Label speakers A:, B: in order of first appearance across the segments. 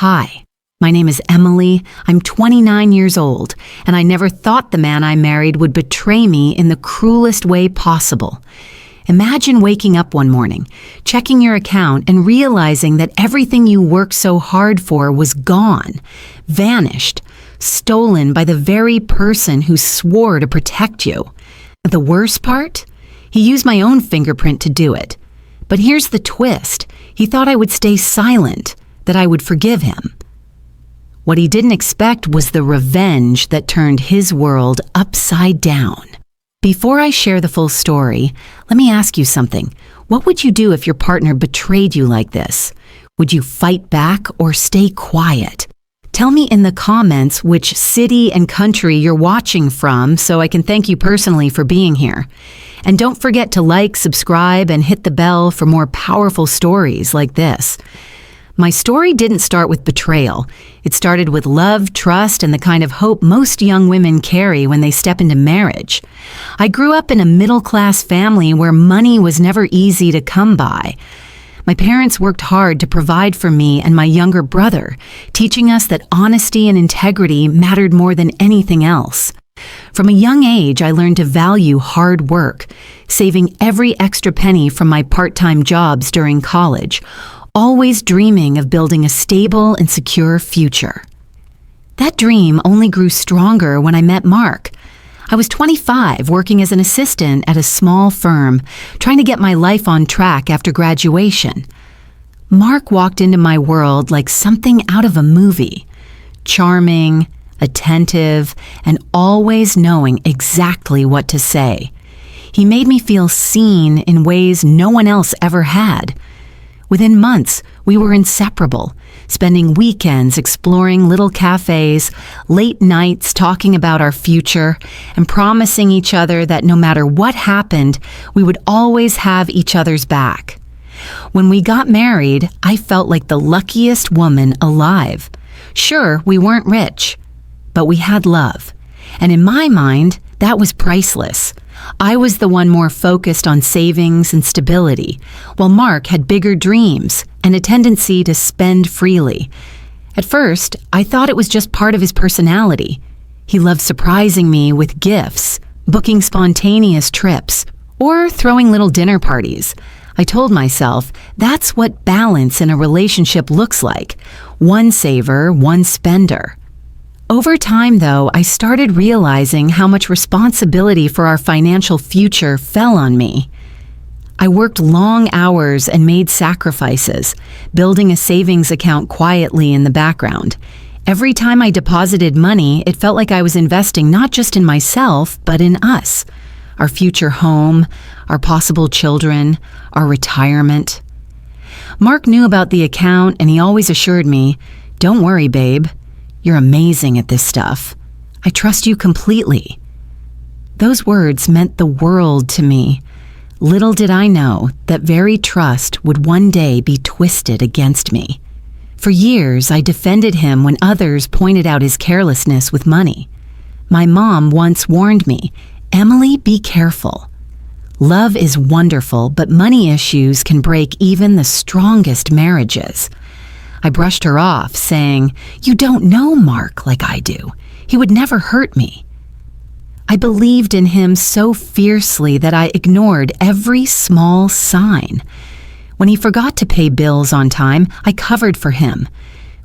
A: Hi, my name is Emily. I'm 29 years old, and I never thought the man I married would betray me in the cruelest way possible. Imagine waking up one morning, checking your account, and realizing that everything you worked so hard for was gone, vanished, stolen by the very person who swore to protect you. The worst part? He used my own fingerprint to do it. But here's the twist. He thought I would stay silent, that I would forgive him. What he didn't expect was the revenge that turned his world upside down. Before I share the full story, let me ask you something. What would you do if your partner betrayed you like this? Would you fight back or stay quiet? Tell me in the comments which city and country you're watching from so I can thank you personally for being here. And don't forget to like, subscribe, and hit the bell for more powerful stories like this. My story didn't start with betrayal. It started with love, trust, and the kind of hope most young women carry when they step into marriage. I grew up in a middle-class family where money was never easy to come by. My parents worked hard to provide for me and my younger brother, teaching us that honesty and integrity mattered more than anything else. From a young age, I learned to value hard work, saving every extra penny from my part-time jobs during college, always dreaming of building a stable and secure future. That dream only grew stronger when I met Mark. I was 25, working as an assistant at a small firm, trying to get my life on track after graduation. Mark walked into my world like something out of a movie, charming, attentive, and always knowing exactly what to say. He made me feel seen in ways no one else ever had. Within months, we were inseparable, spending weekends exploring little cafes, late nights talking about our future, and promising each other that no matter what happened, we would always have each other's back. When we got married, I felt like the luckiest woman alive. Sure, we weren't rich, but we had love. And in my mind, that was priceless. I was the one more focused on savings and stability, while Mark had bigger dreams and a tendency to spend freely. At first, I thought it was just part of his personality. He loved surprising me with gifts, booking spontaneous trips, or throwing little dinner parties. I told myself that's what balance in a relationship looks like: one saver, one spender. Over time, though, I started realizing how much responsibility for our financial future fell on me. I worked long hours and made sacrifices, building a savings account quietly in the background. Every time I deposited money, it felt like I was investing not just in myself, but in us, our future home, our possible children, our retirement. Mark knew about the account, and he always assured me, "Don't worry, babe. You're amazing at this stuff. I trust you completely." Those words meant the world to me. Little did I know that very trust would one day be twisted against me. For years, I defended him when others pointed out his carelessness with money. My mom once warned me, "Emily, be careful. Love is wonderful, but money issues can break even the strongest marriages." I brushed her off, saying, "You don't know Mark like I do. He would never hurt me." I believed in him so fiercely that I ignored every small sign. When he forgot to pay bills on time, I covered for him.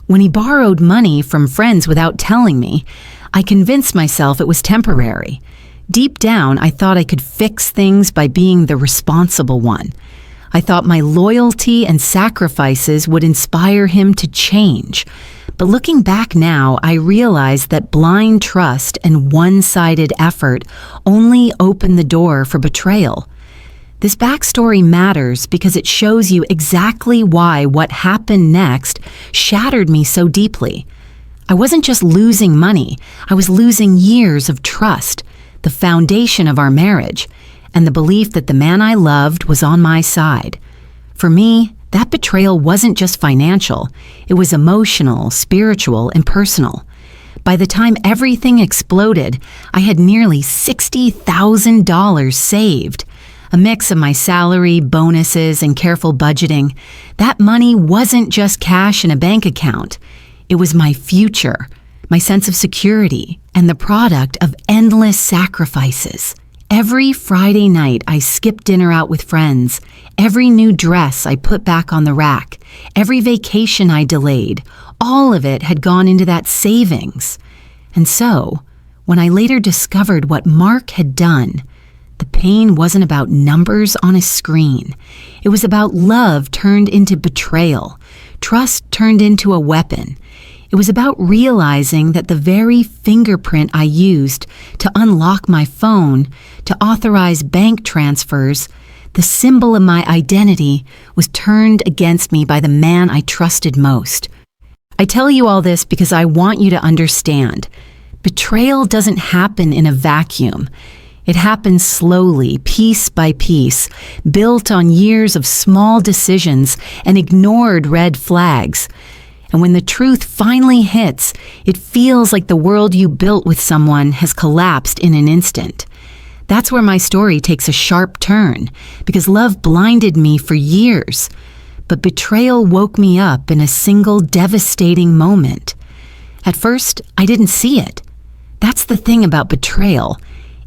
A: When he borrowed money from friends without telling me, I convinced myself it was temporary. Deep down, I thought I could fix things by being the responsible one. I thought my loyalty and sacrifices would inspire him to change. But looking back now, I realize that blind trust and one-sided effort only open the door for betrayal. This backstory matters because it shows you exactly why what happened next shattered me so deeply. I wasn't just losing money, I was losing years of trust, the foundation of our marriage, and the belief that the man I loved was on my side. For me, that betrayal wasn't just financial. It was emotional, spiritual, and personal. By the time everything exploded, I had nearly $60,000 saved, a mix of my salary, bonuses, and careful budgeting. That money wasn't just cash in a bank account. It was my future, my sense of security, and the product of endless sacrifices. Every Friday night, I skipped dinner out with friends. Every new dress I put back on the rack. Every vacation I delayed. All of it had gone into that savings. And so, when I later discovered what Mark had done, the pain wasn't about numbers on a screen. It was about love turned into betrayal, trust turned into a weapon. It was about realizing that the very fingerprint I used to unlock my phone, to authorize bank transfers, the symbol of my identity, was turned against me by the man I trusted most. I tell you all this because I want you to understand. Betrayal doesn't happen in a vacuum. It happens slowly, piece by piece, built on years of small decisions and ignored red flags. And when the truth finally hits, it feels like the world you built with someone has collapsed in an instant. That's where my story takes a sharp turn, because love blinded me for years, but betrayal woke me up in a single devastating moment. At first, I didn't see it. That's the thing about betrayal.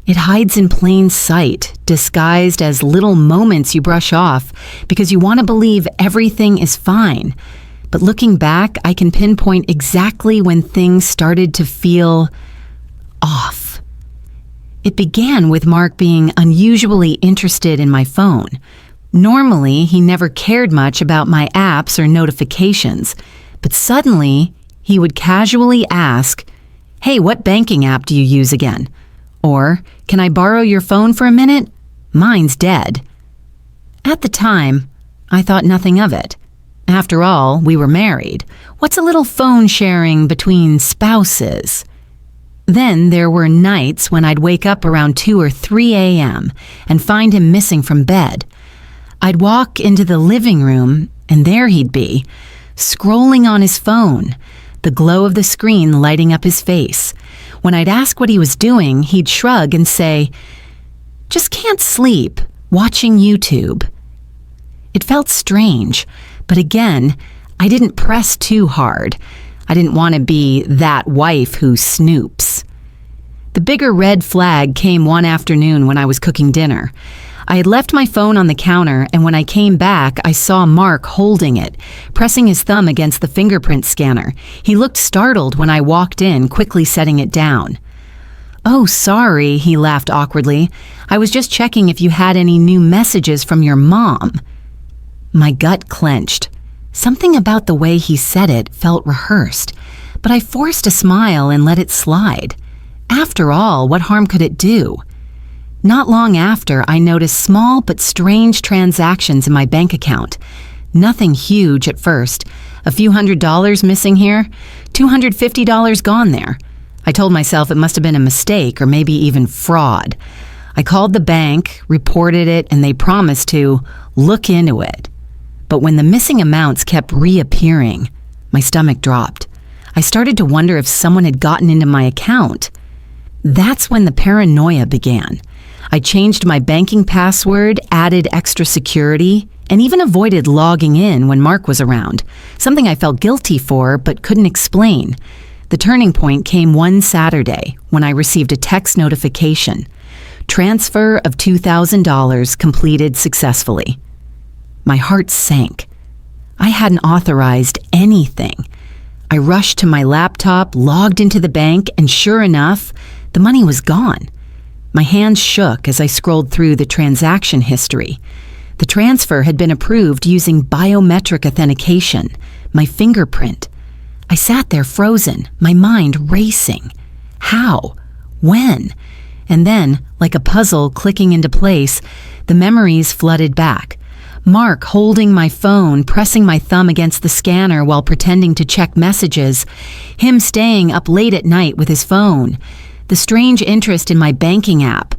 A: It hides in plain sight, disguised as little moments you brush off because you want to believe everything is fine. But looking back, I can pinpoint exactly when things started to feel off. It began with Mark being unusually interested in my phone. Normally, he never cared much about my apps or notifications, but suddenly, he would casually ask, "Hey, what banking app do you use again?" Or, "Can I borrow your phone for a minute? Mine's dead." At the time, I thought nothing of it. After all, we were married. What's a little phone sharing between spouses? Then there were nights when I'd wake up around 2 or 3 a.m. and find him missing from bed. I'd walk into the living room, and there he'd be, scrolling on his phone, the glow of the screen lighting up his face. When I'd ask what he was doing, he'd shrug and say, "Just can't sleep, watching YouTube." It felt strange, but again, I didn't press too hard. I didn't want to be that wife who snoops. The bigger red flag came one afternoon when I was cooking dinner. I had left my phone on the counter, and when I came back, I saw Mark holding it, pressing his thumb against the fingerprint scanner. He looked startled when I walked in, quickly setting it down. "Oh, sorry," he laughed awkwardly. "I was just checking if you had any new messages from your mom." My gut clenched. Something about the way he said it felt rehearsed, but I forced a smile and let it slide. After all, what harm could it do? Not long after, I noticed small but strange transactions in my bank account. Nothing huge at first. A few $100s missing here, $250 gone there. I told myself it must have been a mistake or maybe even fraud. I called the bank, reported it, and they promised to look into it. But when the missing amounts kept reappearing, my stomach dropped. I started to wonder if someone had gotten into my account. That's when the paranoia began. I changed my banking password, added extra security, and even avoided logging in when Mark was around, something I felt guilty for but couldn't explain. The turning point came one Saturday when I received a text notification. Transfer of $2,000 completed successfully. My heart sank. I hadn't authorized anything. I rushed to my laptop, logged into the bank, and sure enough, the money was gone. My hands shook as I scrolled through the transaction history. The transfer had been approved using biometric authentication, my fingerprint. I sat there frozen, my mind racing. How? When? And then, like a puzzle clicking into place, the memories flooded back. Mark holding my phone, pressing my thumb against the scanner while pretending to check messages. Him staying up late at night with his phone. The strange interest in my banking app.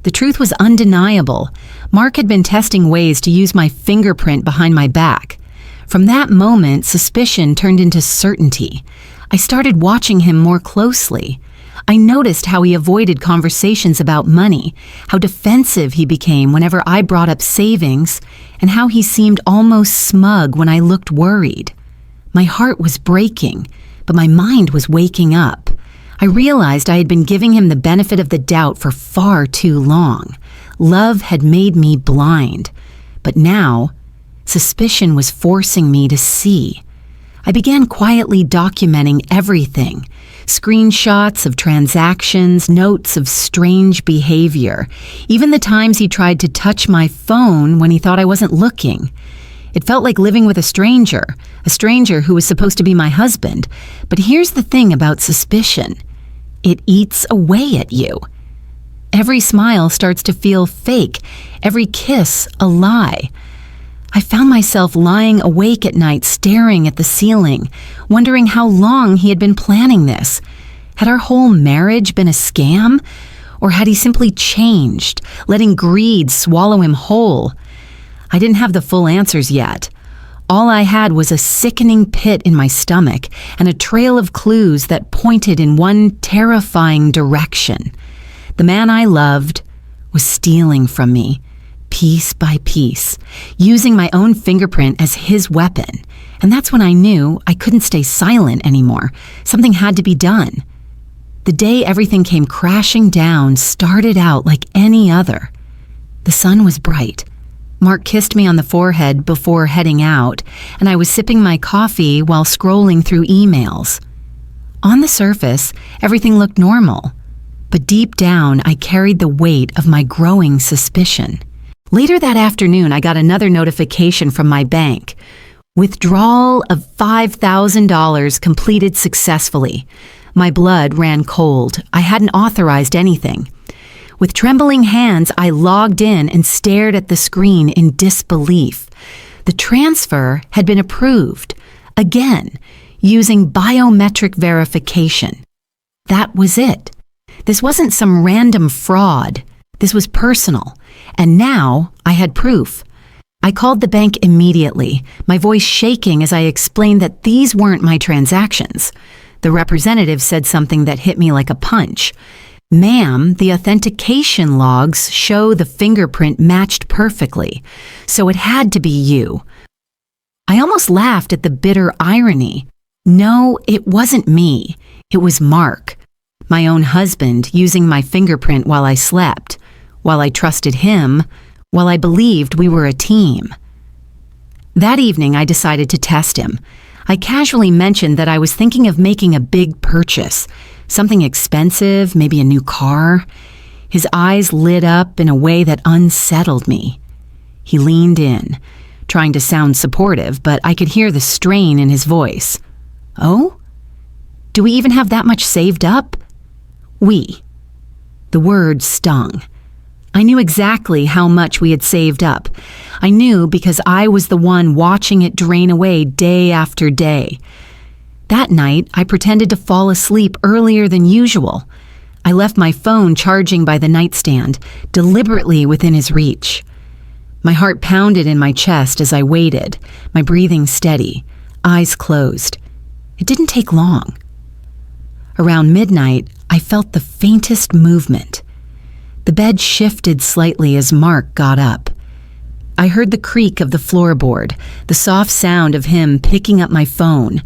A: The truth was undeniable. Mark had been testing ways to use my fingerprint behind my back. From that moment, suspicion turned into certainty. I started watching him more closely. I noticed how he avoided conversations about money, how defensive he became whenever I brought up savings, and how he seemed almost smug when I looked worried. My heart was breaking, but my mind was waking up. I realized I had been giving him the benefit of the doubt for far too long. Love had made me blind, but now suspicion was forcing me to see. I began quietly documenting everything. Screenshots of transactions, notes of strange behavior, even the times he tried to touch my phone when he thought I wasn't looking. It felt like living with a stranger who was supposed to be my husband. But here's the thing about suspicion. It eats away at you. Every smile starts to feel fake, every kiss a lie. I found myself lying awake at night staring at the ceiling, wondering how long he had been planning this. Had our whole marriage been a scam? Or had he simply changed, letting greed swallow him whole? I didn't have the full answers yet. All I had was a sickening pit in my stomach and a trail of clues that pointed in one terrifying direction. The man I loved was stealing from me, piece by piece, using my own fingerprint as his weapon. And that's when I knew I couldn't stay silent anymore. Something had to be done. The day everything came crashing down started out like any other. The sun was bright. Mark kissed me on the forehead before heading out, and I was sipping my coffee while scrolling through emails. On the surface, everything looked normal, but deep down I carried the weight of my growing suspicion. Later that afternoon, I got another notification from my bank. Withdrawal of $5,000 completed successfully. My blood ran cold. I hadn't authorized anything. With trembling hands, I logged in and stared at the screen in disbelief. The transfer had been approved, again, using biometric verification. That was it. This wasn't some random fraud. This was personal, and now I had proof. I called the bank immediately, my voice shaking as I explained that these weren't my transactions. The representative said something that hit me like a punch. "Ma'am, the authentication logs show the fingerprint matched perfectly, so it had to be you." I almost laughed at the bitter irony. No, it wasn't me. It was Mark, my own husband, using my fingerprint while I slept, while I trusted him, while I believed we were a team. That evening, I decided to test him. I casually mentioned that I was thinking of making a big purchase, something expensive, maybe a new car. His eyes lit up in a way that unsettled me. He leaned in, trying to sound supportive, but I could hear the strain in his voice. "Oh? Do we even have that much saved up?" "We." The word stung. I knew exactly how much we had saved up. I knew because I was the one watching it drain away day after day. That night, I pretended to fall asleep earlier than usual. I left my phone charging by the nightstand, deliberately within his reach. My heart pounded in my chest as I waited, my breathing steady, eyes closed. It didn't take long. Around midnight, I felt the faintest movement. The bed shifted slightly as Mark got up. I heard the creak of the floorboard, the soft sound of him picking up my phone,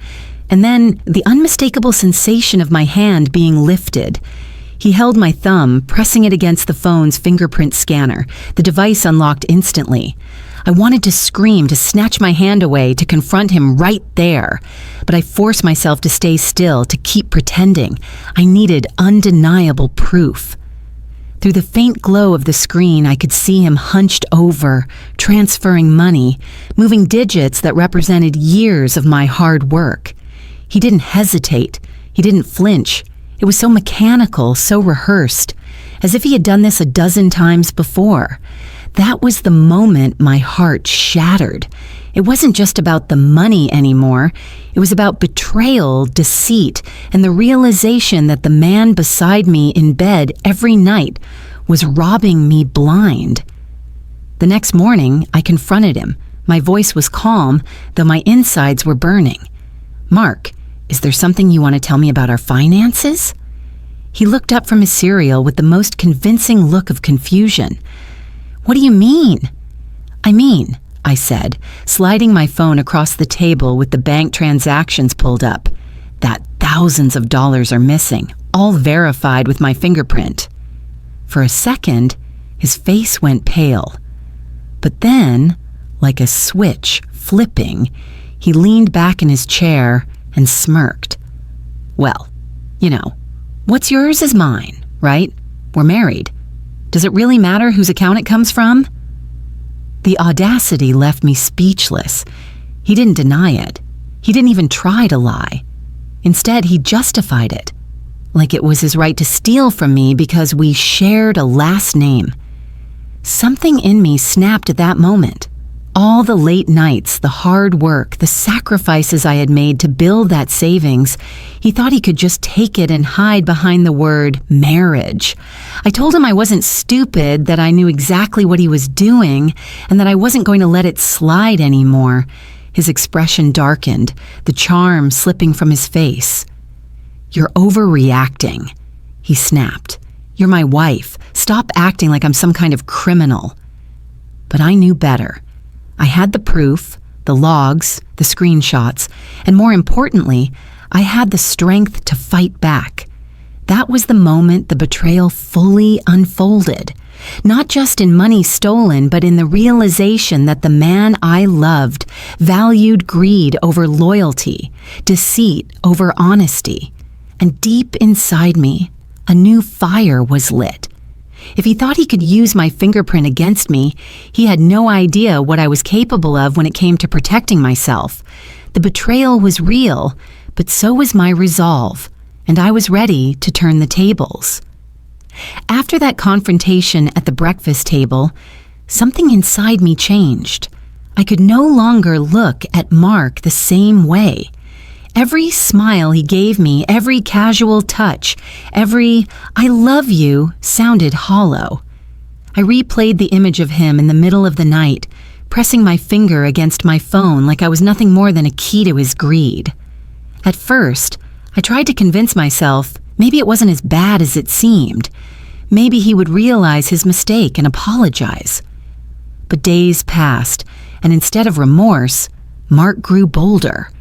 A: and then the unmistakable sensation of my hand being lifted. He held my thumb, pressing it against the phone's fingerprint scanner. The device unlocked instantly. I wanted to scream, to snatch my hand away, to confront him right there. But I forced myself to stay still, to keep pretending. I needed undeniable proof. Through the faint glow of the screen, I could see him hunched over, transferring money, moving digits that represented years of my hard work. He didn't hesitate. He didn't flinch. It was so mechanical, so rehearsed, as if he had done this a dozen times before. That was the moment my heart shattered. It wasn't just about the money anymore. It was about betrayal, deceit, and the realization that the man beside me in bed every night was robbing me blind. The next morning, I confronted him. My voice was calm, though my insides were burning. "Mark, is there something you want to tell me about our finances?" He looked up from his cereal with the most convincing look of confusion. "What do you mean?" I said, sliding my phone across the table with the bank transactions pulled up, "that thousands of dollars are missing, all verified with my fingerprint." For a second, his face went pale. But then, like a switch flipping, he leaned back in his chair and smirked. "Well, what's yours is mine, right? We're married. Does it really matter whose account it comes from?" The audacity left me speechless. He didn't deny it. He didn't even try to lie. Instead, he justified it, like it was his right to steal from me because we shared a last name. Something in me snapped at that moment. All the late nights, the hard work, the sacrifices I had made to build that savings, he thought he could just take it and hide behind the word marriage. I told him I wasn't stupid, that I knew exactly what he was doing, and that I wasn't going to let it slide anymore. His expression darkened, the charm slipping from his face. "You're overreacting," he snapped. "You're my wife. Stop acting like I'm some kind of criminal." But I knew better. I had the proof, the logs, the screenshots, and more importantly, I had the strength to fight back. That was the moment the betrayal fully unfolded. Not just in money stolen, but in the realization that the man I loved valued greed over loyalty, deceit over honesty. And deep inside me, a new fire was lit. If he thought he could use my fingerprint against me, he had no idea what I was capable of when it came to protecting myself. The betrayal was real, but so was my resolve, and I was ready to turn the tables. After that confrontation at the breakfast table, something inside me changed. I could no longer look at Mark the same way. Every smile he gave me, every casual touch, every "I love you" sounded hollow. I replayed the image of him in the middle of the night, pressing my finger against my phone like I was nothing more than a key to his greed. At first, I tried to convince myself maybe it wasn't as bad as it seemed. Maybe he would realize his mistake and apologize. But days passed, and instead of remorse, Mark grew bolder.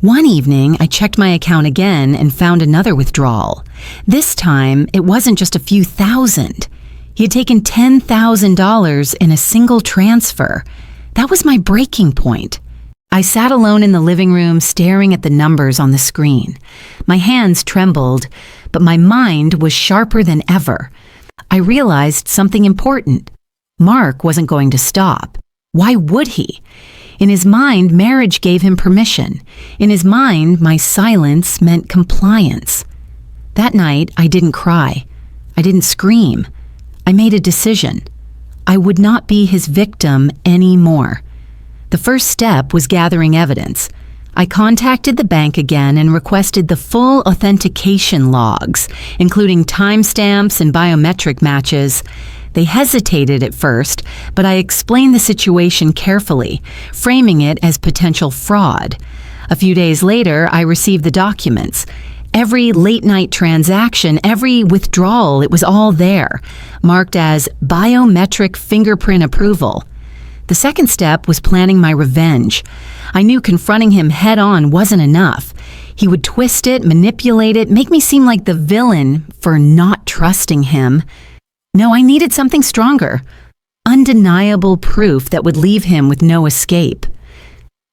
A: One evening, I checked my account again and found another withdrawal. This time, it wasn't just a few thousand. He had taken $10,000 in a single transfer. That was my breaking point. I sat alone in the living room staring at the numbers on the screen. My hands trembled, but my mind was sharper than ever. I realized something important. Mark wasn't going to stop. Why would he? In his mind, marriage gave him permission. In his mind, my silence meant compliance. That night, I didn't cry. I didn't scream. I made a decision. I would not be his victim anymore. The first step was gathering evidence. I contacted the bank again and requested the full authentication logs, including timestamps and biometric matches. They hesitated at first, but I explained the situation carefully, framing it as potential fraud. A few days later, I received the documents. Every late-night transaction, every withdrawal, it was all there, marked as biometric fingerprint approval. The second step was planning my revenge. I knew confronting him head-on wasn't enough. He would twist it, manipulate it, make me seem like the villain for not trusting him. No, I needed something stronger. Undeniable proof that would leave him with no escape.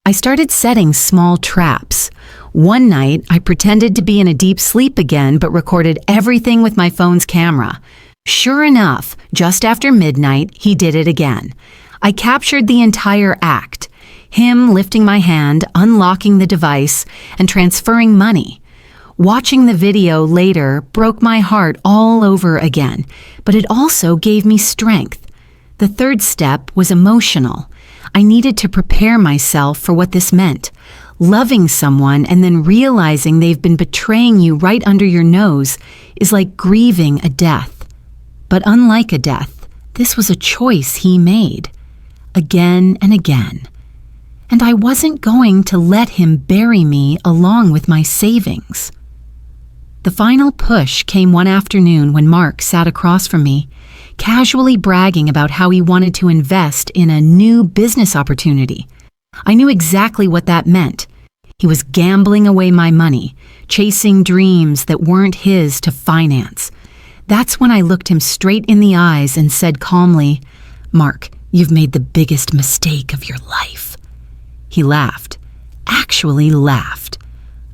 A: I started setting small traps. One night, I pretended to be in a deep sleep again, but recorded everything with my phone's camera. Sure enough, just after midnight, he did it again. I captured the entire act. Him lifting my hand, unlocking the device, and transferring money. Watching the video later broke my heart all over again, but it also gave me strength. The third step was emotional. I needed to prepare myself for what this meant. Loving someone and then realizing they've been betraying you right under your nose is like grieving a death. But unlike a death, this was a choice he made. Again and again. And I wasn't going to let him bury me along with my savings. The final push came one afternoon when Mark sat across from me, casually bragging about how he wanted to invest in a new business opportunity. I knew exactly what that meant. He was gambling away my money, chasing dreams that weren't his to finance. That's when I looked him straight in the eyes and said calmly, "Mark, you've made the biggest mistake of your life." He laughed. Actually laughed.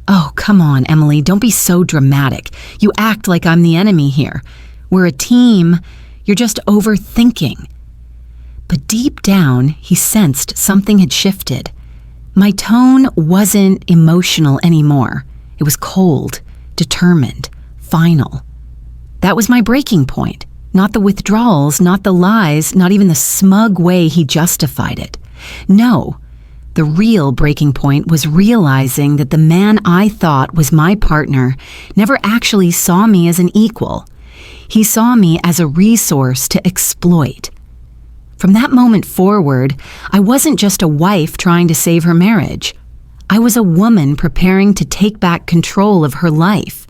A: "Oh, come on, Emily, don't be so dramatic. You act like I'm the enemy here. We're a team. You're just overthinking." But deep down, he sensed something had shifted. My tone wasn't emotional anymore. It was cold, determined, final. That was my breaking point. Not the withdrawals, not the lies, not even the smug way he justified it. No. The real breaking point was realizing that the man I thought was my partner never actually saw me as an equal. He saw me as a resource to exploit. From that moment forward, I wasn't just a wife trying to save her marriage. I was a woman preparing to take back control of her life.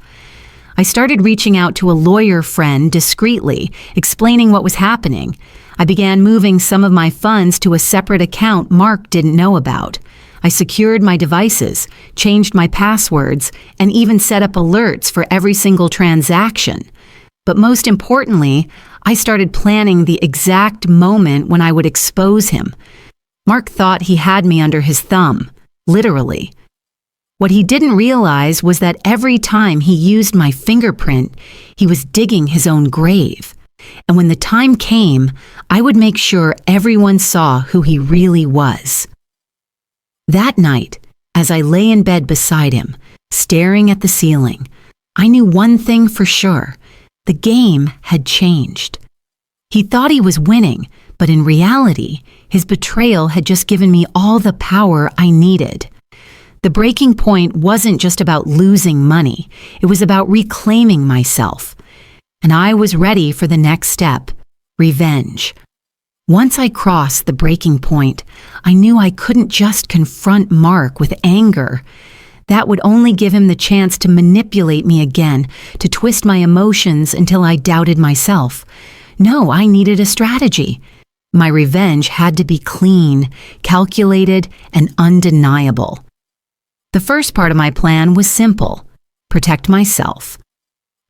A: I started reaching out to a lawyer friend discreetly, explaining what was happening. I began moving some of my funds to a separate account Mark didn't know about. I secured my devices, changed my passwords, and even set up alerts for every single transaction. But most importantly, I started planning the exact moment when I would expose him. Mark thought he had me under his thumb, literally. What he didn't realize was that every time he used my fingerprint, he was digging his own grave. And when the time came, I would make sure everyone saw who he really was. That night, as I lay in bed beside him, staring at the ceiling, I knew one thing for sure. The game had changed. He thought he was winning, but in reality, his betrayal had just given me all the power I needed. The breaking point wasn't just about losing money. It was about reclaiming myself. And I was ready for the next step, revenge. Once I crossed the breaking point, I knew I couldn't just confront Mark with anger. That would only give him the chance to manipulate me again, to twist my emotions until I doubted myself. No, I needed a strategy. My revenge had to be clean, calculated, and undeniable. The first part of my plan was simple: protect myself.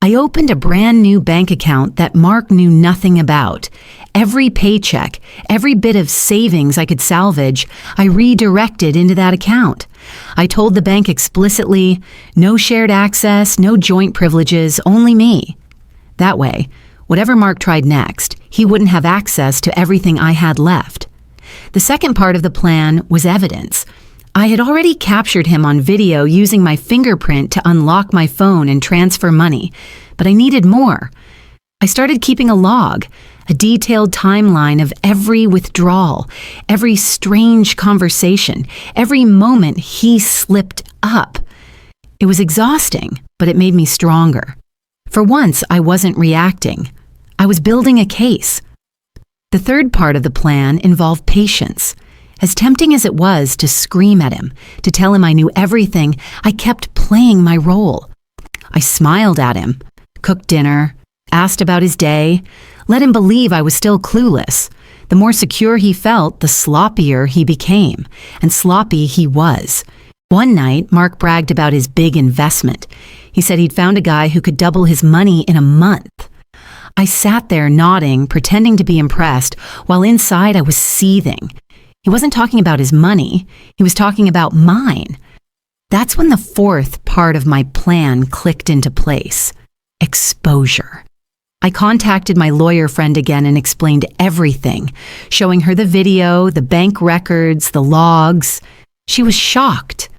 A: I opened a brand new bank account that Mark knew nothing about. Every paycheck, every bit of savings I could salvage, I redirected into that account. I told the bank explicitly, no shared access, no joint privileges, only me. That way, whatever Mark tried next, he wouldn't have access to everything I had left. The second part of the plan was evidence. I had already captured him on video using my fingerprint to unlock my phone and transfer money, but I needed more. I started keeping a log, a detailed timeline of every withdrawal, every strange conversation, every moment he slipped up. It was exhausting, but it made me stronger. For once, I wasn't reacting. I was building a case. The third part of the plan involved patience. As tempting as it was to scream at him, to tell him I knew everything, I kept playing my role. I smiled at him, cooked dinner, asked about his day, let him believe I was still clueless. The more secure he felt, the sloppier he became, and sloppy he was. One night, Mark bragged about his big investment. He said he'd found a guy who could double his money in a month. I sat there nodding, pretending to be impressed, while inside I was seething. He wasn't talking about his money, he was talking about mine. That's when the fourth part of my plan clicked into place: exposure. I contacted my lawyer friend again and explained everything, showing her the video, the bank records, the logs. She was shocked.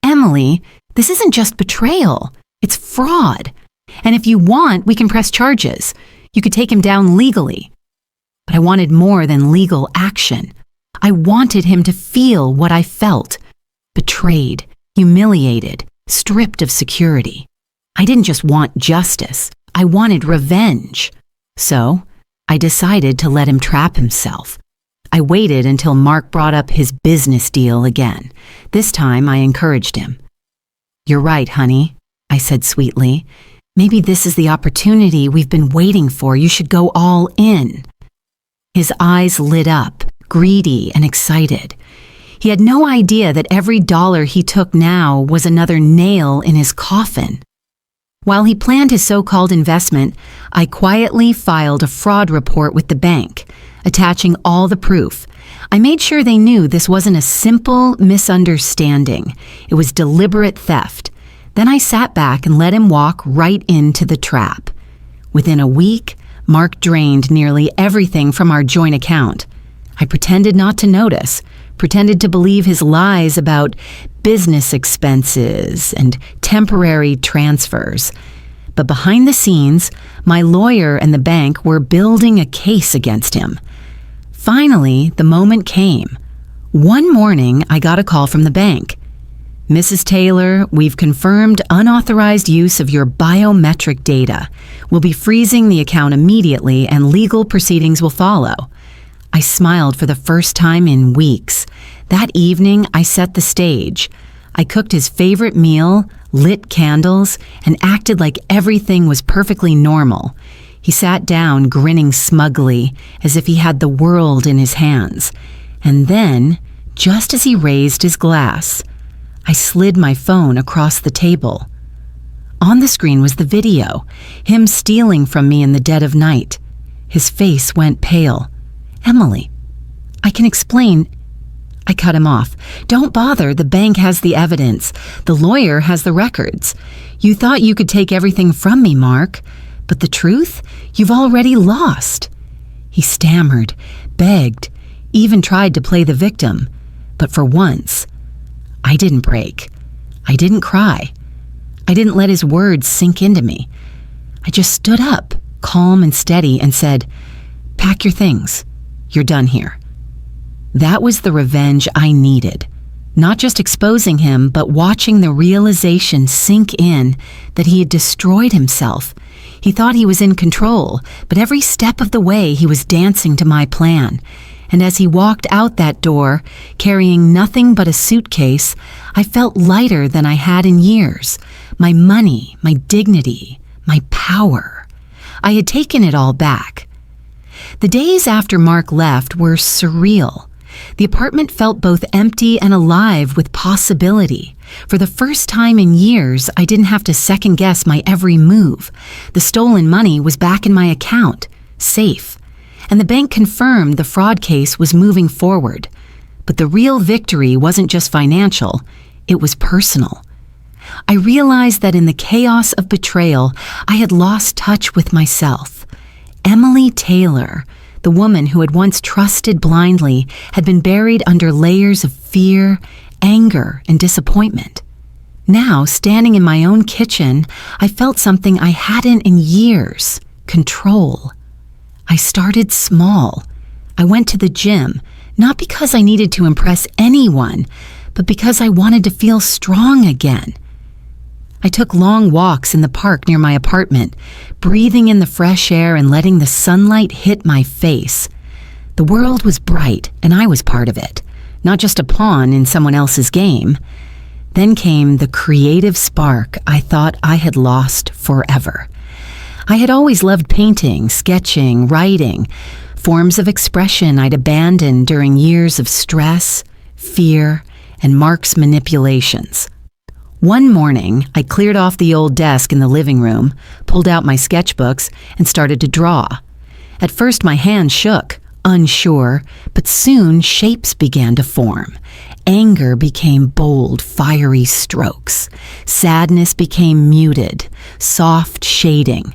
A: "Emily, this isn't just betrayal, it's fraud. And if you want, we can press charges. You could take him down legally." But I wanted more than legal action. I wanted him to feel what I felt: betrayed, humiliated, stripped of security. I didn't just want justice, I wanted revenge. So, I decided to let him trap himself. I waited until Mark brought up his business deal again. This time I encouraged him. "You're right, honey. I said sweetly. "Maybe this is the opportunity we've been waiting for. You should go all in." His eyes lit up, greedy and excited. He had no idea that every dollar he took now was another nail in his coffin. While he planned his so-called investment, I quietly filed a fraud report with the bank, attaching all the proof. I made sure they knew this wasn't a simple misunderstanding. It was deliberate theft. Then I sat back and let him walk right into the trap. Within a week, Mark drained nearly everything from our joint account. I pretended not to notice, pretended to believe his lies about business expenses and temporary transfers. But behind the scenes, my lawyer and the bank were building a case against him. Finally, the moment came. One morning, I got a call from the bank. "Mrs. Taylor, we've confirmed unauthorized use of your biometric data. We'll be freezing the account immediately and legal proceedings will follow." I smiled for the first time in weeks. That evening, I set the stage. I cooked his favorite meal, lit candles, and acted like everything was perfectly normal. He sat down, grinning smugly, as if he had the world in his hands. And then, just as he raised his glass, I slid my phone across the table. On the screen was the video, him stealing from me in the dead of night. His face went pale. "Emily, I can explain." I cut him off. "Don't bother, the bank has the evidence. The lawyer has the records. You thought you could take everything from me, Mark. But the truth? You've already lost." He stammered, begged, even tried to play the victim. But for once, I didn't break. I didn't cry. I didn't let his words sink into me. I just stood up, calm and steady, and said, "Pack your things. You're done here." That was the revenge I needed. Not just exposing him, but watching the realization sink in that he had destroyed himself. He thought he was in control, but every step of the way he was dancing to my plan. And as he walked out that door, carrying nothing but a suitcase, I felt lighter than I had in years. My money, my dignity, my power. I had taken it all back. The days after Mark left were surreal. The apartment felt both empty and alive with possibility. For the first time in years, I didn't have to second-guess my every move. The stolen money was back in my account, safe. And the bank confirmed the fraud case was moving forward. But the real victory wasn't just financial, it was personal. I realized that in the chaos of betrayal, I had lost touch with myself. Emily Taylor, the woman who had once trusted blindly, had been buried under layers of fear, anger, and disappointment. Now, standing in my own kitchen, I felt something I hadn't in years: control. I started small. I went to the gym, not because I needed to impress anyone, but because I wanted to feel strong again. I took long walks in the park near my apartment, breathing in the fresh air and letting the sunlight hit my face. The world was bright, and I was part of it, not just a pawn in someone else's game. Then came the creative spark I thought I had lost forever. I had always loved painting, sketching, writing, forms of expression I'd abandoned during years of stress, fear, and Mark's manipulations. One morning, I cleared off the old desk in the living room, pulled out my sketchbooks, and started to draw. At first, my hand shook, unsure, but soon shapes began to form. Anger became bold, fiery strokes. Sadness became muted, soft shading.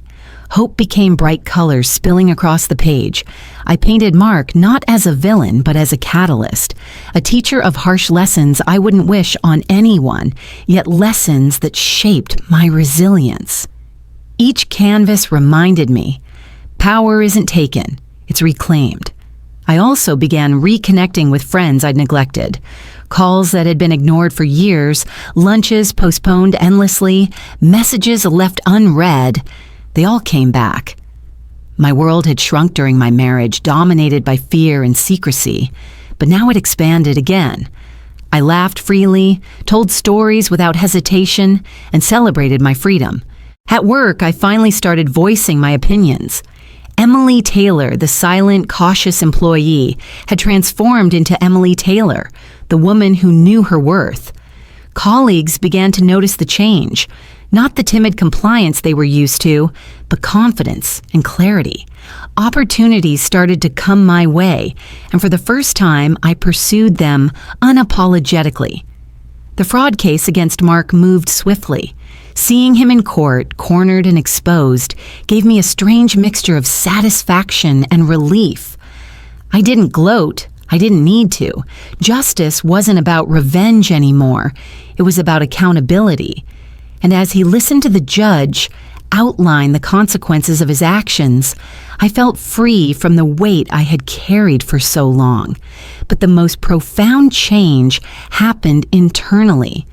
A: Hope became bright colors spilling across the page. I painted Mark not as a villain, but as a catalyst, a teacher of harsh lessons I wouldn't wish on anyone, yet lessons that shaped my resilience. Each canvas reminded me, power isn't taken, it's reclaimed. I also began reconnecting with friends I'd neglected. Calls that had been ignored for years, lunches postponed endlessly, messages left unread. They all came back. My world had shrunk during my marriage, dominated by fear and secrecy, but now it expanded again. I laughed freely, told stories without hesitation, and celebrated my freedom. At work, I finally started voicing my opinions. Emily Taylor, the silent, cautious employee, had transformed into Emily Taylor, the woman who knew her worth. Colleagues began to notice the change, not the timid compliance they were used to, but confidence and clarity. Opportunities started to come my way, and for the first time, I pursued them unapologetically. The fraud case against Mark moved swiftly. Seeing him in court, cornered and exposed, gave me a strange mixture of satisfaction and relief. I didn't gloat. I didn't need to. Justice wasn't about revenge anymore. It was about accountability. And as he listened to the judge outline the consequences of his actions, I felt free from the weight I had carried for so long. But the most profound change happened internally.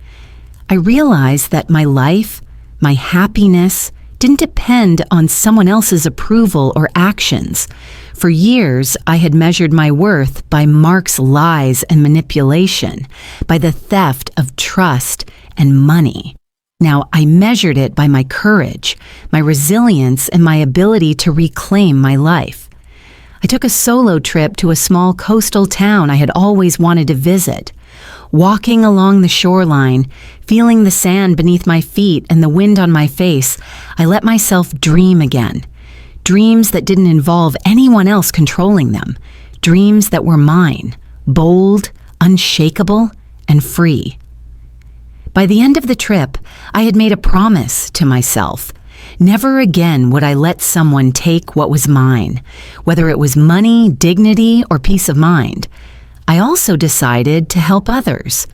A: I realized that my life, my happiness, didn't depend on someone else's approval or actions. For years, I had measured my worth by Mark's lies and manipulation, by the theft of trust and money. Now, I measured it by my courage, my resilience, and my ability to reclaim my life. I took a solo trip to a small coastal town I had always wanted to visit. Walking along the shoreline, feeling the sand beneath my feet and the wind on my face, I let myself dream again. Dreams that didn't involve anyone else controlling them. Dreams that were mine, bold, unshakable, and free. By the end of the trip, I had made a promise to myself. Never again would I let someone take what was mine, whether it was money, dignity, or peace of mind. I also decided to help others.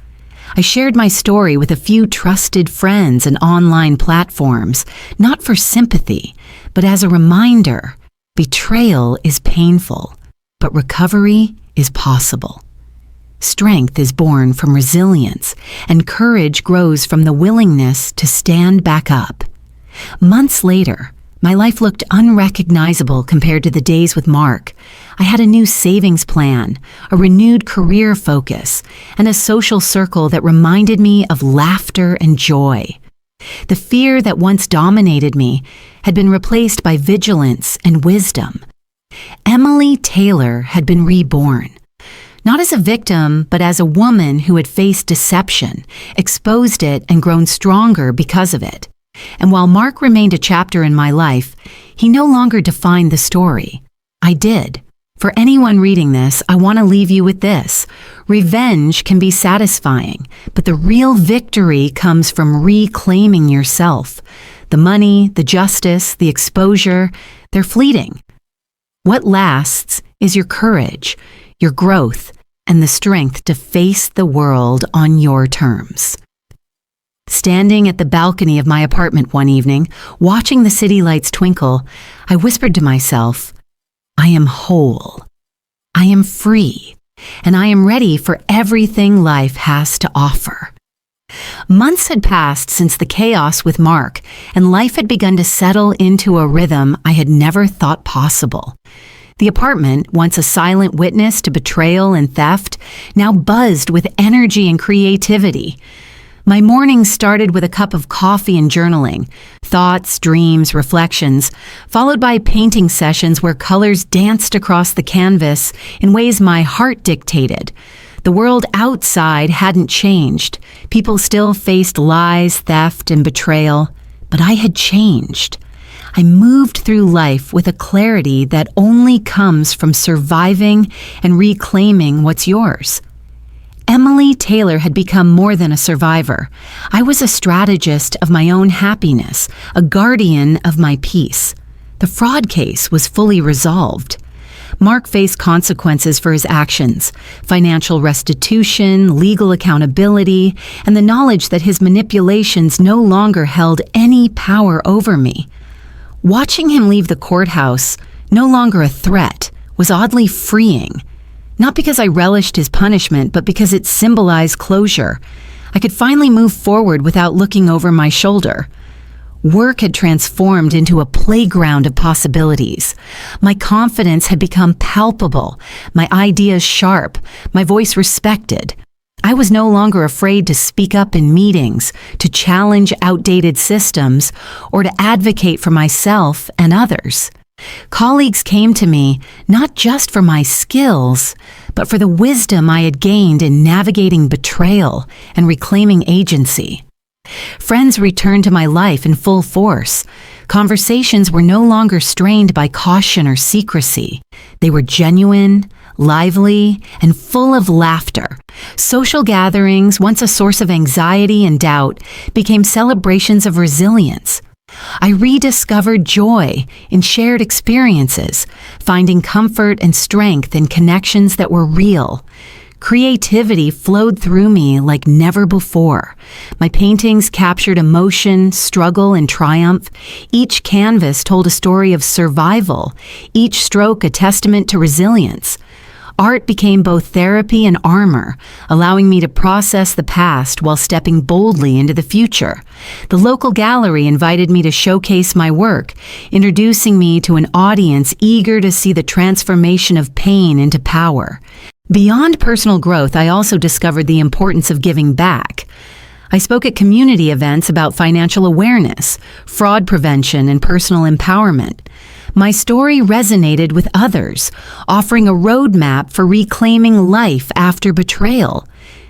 A: I shared my story with a few trusted friends and online platforms, not for sympathy, but as a reminder. Betrayal is painful, but recovery is possible. Strength is born from resilience, and courage grows from the willingness to stand back up. Months later, my life looked unrecognizable compared to the days with Mark. I had a new savings plan, a renewed career focus, and a social circle that reminded me of laughter and joy. The fear that once dominated me had been replaced by vigilance and wisdom. Emily Taylor had been reborn. Not as a victim, but as a woman who had faced deception, exposed it, and grown stronger because of it. And while Mark remained a chapter in my life, he no longer defined the story. I did. For anyone reading this, I want to leave you with this. Revenge can be satisfying, but the real victory comes from reclaiming yourself. The money, the justice, the exposure, they're fleeting. What lasts is your courage, your growth, and the strength to face the world on your terms. Standing at the balcony of my apartment one evening, watching the city lights twinkle, I whispered to myself, I am whole, I am free, and I am ready for everything life has to offer. Months had passed since the chaos with Mark, and life had begun to settle into a rhythm I had never thought possible. The apartment, once a silent witness to betrayal and theft, now buzzed with energy and creativity. My mornings started with a cup of coffee and journaling, thoughts, dreams, reflections, followed by painting sessions where colors danced across the canvas in ways my heart dictated. The world outside hadn't changed. People still faced lies, theft, and betrayal, but I had changed. I moved through life with a clarity that only comes from surviving and reclaiming what's yours. Emily Taylor had become more than a survivor. I was a strategist of my own happiness, a guardian of my peace. The fraud case was fully resolved. Mark faced consequences for his actions, financial restitution, legal accountability, and the knowledge that his manipulations no longer held any power over me. Watching him leave the courthouse, no longer a threat, was oddly freeing. Not because I relished his punishment, but because it symbolized closure. I could finally move forward without looking over my shoulder. Work had transformed into a playground of possibilities. My confidence had become palpable, my ideas sharp, my voice respected. I was no longer afraid to speak up in meetings, to challenge outdated systems, or to advocate for myself and others. Colleagues came to me not just for my skills, but for the wisdom I had gained in navigating betrayal and reclaiming agency. Friends returned to my life in full force. Conversations were no longer strained by caution or secrecy. They were genuine, lively, and full of laughter. Social gatherings, once a source of anxiety and doubt, became celebrations of resilience. I rediscovered joy in shared experiences, finding comfort and strength in connections that were real. Creativity flowed through me like never before. My paintings captured emotion, struggle, and triumph. Each canvas told a story of survival, each stroke a testament to resilience. Art became both therapy and armor, allowing me to process the past while stepping boldly into the future. The local gallery invited me to showcase my work, introducing me to an audience eager to see the transformation of pain into power. Beyond personal growth, I also discovered the importance of giving back. I spoke at community events about financial awareness, fraud prevention, and personal empowerment. My story resonated with others, offering a roadmap for reclaiming life after betrayal.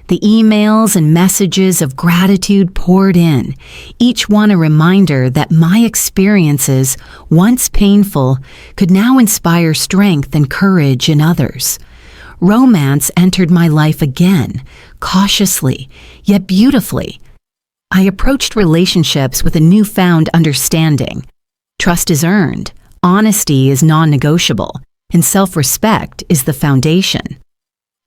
A: The emails and messages of gratitude poured in, each one a reminder that my experiences, once painful, could now inspire strength and courage in others. Romance entered my life again, cautiously, yet beautifully. I approached relationships with a newfound understanding. Trust is earned, honesty is non-negotiable, and self-respect is the foundation.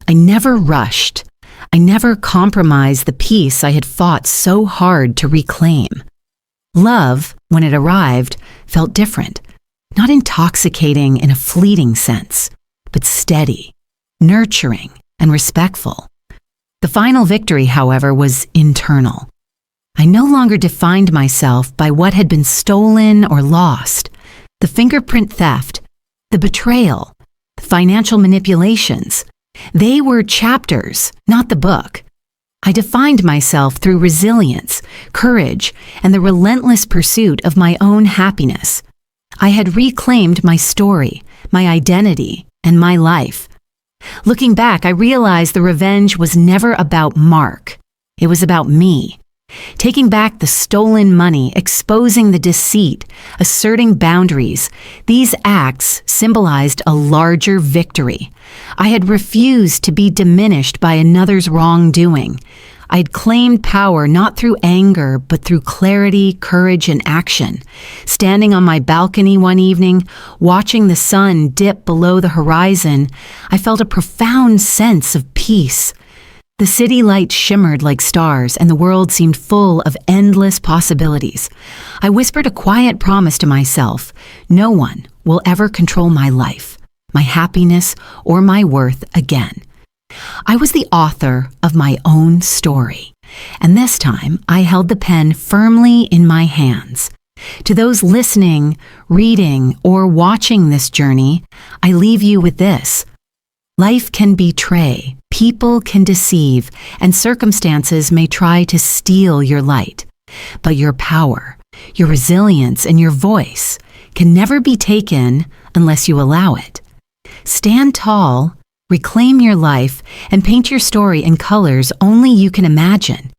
A: I never rushed. I never compromised the peace I had fought so hard to reclaim. Love, when it arrived, felt different, not intoxicating in a fleeting sense, but steady, nurturing, and respectful. The final victory, however, was internal. I no longer defined myself by what had been stolen or lost. The fingerprint theft, the betrayal, the financial manipulations, they were chapters, not the book. I defined myself through resilience, courage, and the relentless pursuit of my own happiness. I had reclaimed my story, my identity, and my life. Looking back, I realized the revenge was never about Mark. It was about me. Taking back the stolen money, exposing the deceit, asserting boundaries, these acts symbolized a larger victory. I had refused to be diminished by another's wrongdoing. I had claimed power not through anger, but through clarity, courage, and action. Standing on my balcony one evening, watching the sun dip below the horizon, I felt a profound sense of peace. The city lights shimmered like stars, and the world seemed full of endless possibilities. I whispered a quiet promise to myself: no one will ever control my life, my happiness, or my worth again. I was the author of my own story, and this time I held the pen firmly in my hands. To those listening, reading, or watching this journey, I leave you with this. Life can betray, people can deceive, and circumstances may try to steal your light. But your power, your resilience, and your voice can never be taken unless you allow it. Stand tall, reclaim your life, and paint your story in colors only you can imagine.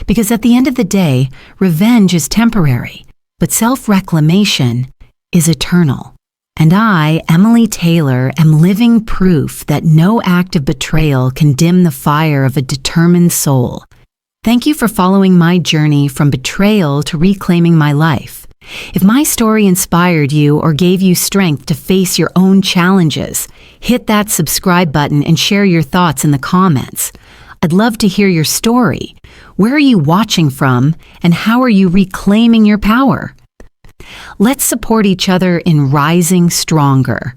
A: Because at the end of the day, revenge is temporary, but self-reclamation is eternal. And I, Emily Taylor, am living proof that no act of betrayal can dim the fire of a determined soul. Thank you for following my journey from betrayal to reclaiming my life. If my story inspired you or gave you strength to face your own challenges, hit that subscribe button and share your thoughts in the comments. I'd love to hear your story. Where are you watching from, and how are you reclaiming your power? Let's support each other in rising stronger.